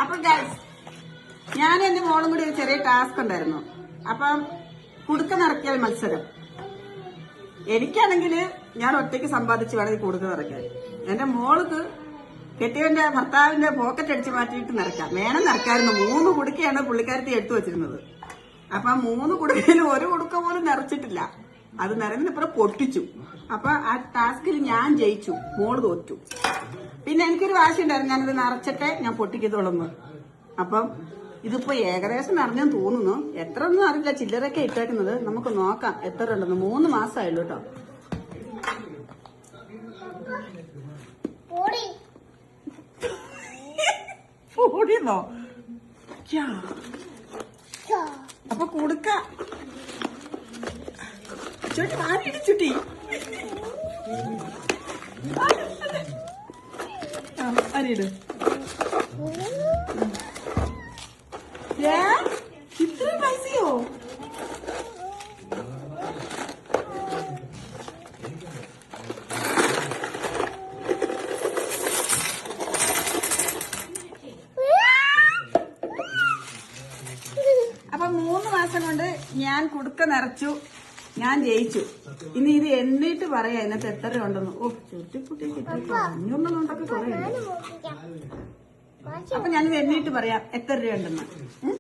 അപ്പൊ ഗൈസ്, ഞാൻ എന്റെ മോളും കൂടി ഒരു ചെറിയ ടാസ്ക് ഉണ്ടായിരുന്നു. അപ്പം കുടുക്ക നിറയ്ക്കൽ മത്സരം. എനിക്കാണെങ്കിൽ ഞാൻ ഒറ്റയ്ക്ക് സമ്പാദിച്ച് വേണമെങ്കിൽ കുടുക്ക നിറയ്ക്കാൻ. എന്റെ മോൾക്ക് കെട്ടിയവന്റെ ഭർത്താവിന്റെ പോക്കറ്റ് അടിച്ച് മാറ്റിയിട്ട് നിറയ്ക്കാം. വേണം നിറയ്ക്കായിരുന്നു. 3 കുടുക്കയാണ് പുള്ളിക്കാരത്തി എടുത്തു വെച്ചിരുന്നത്. അപ്പൊ 3 കുടുക്കയിൽ ഒരു കുടുക്ക പോലും നിറച്ചിട്ടില്ല. അത് നിറഞ്ഞിപ്പുറം പൊട്ടിച്ചു. അപ്പൊ ആ ടാസ്കിൽ ഞാൻ ജയിച്ചു, മോള് തോറ്റു. പിന്നെ എനിക്കൊരു വാശി ഉണ്ടായിരുന്നു, ഞാനിത് നിറച്ചിട്ടേ ഞാൻ പൊട്ടിക്കത്തുള്ളൂ. അപ്പം ഇതിപ്പോ ഏകദേശം നിറഞ്ഞെന്ന് തോന്നുന്നു. എത്ര ഒന്നും അറിയില്ല, ചില്ലറൊക്കെ ഇട്ടേക്കുന്നത്. നമുക്ക് നോക്കാം എത്ര ഉണ്ടെന്ന്. 3 മാസമായുള്ളൂ കേട്ടോ. ഓടിയെന്നോ? അപ്പൊ കൊടുക്ക ചുട്ടി ആരിടി ചുട്ടി. അരിയിട്. ഇത്ര പൈസയോ? അപ്പൊ 3 മാസം കൊണ്ട് ഞാൻ കുടുക്ക നിറച്ചു, ഞാൻ ജയിച്ചു. ഇനി ഇത് എന്നിട്ട് പറയാ ഇതിനകത്ത് എത്ര ഉണ്ടെന്ന്. ഓ ചുറ്റിപ്പുട്ടി കിട്ടി 500 കുറെ ഉണ്ട്. അപ്പൊ ഞാനിത് എന്നിട്ട് പറയാം എത്ര രൂപ ഉണ്ടെന്ന്.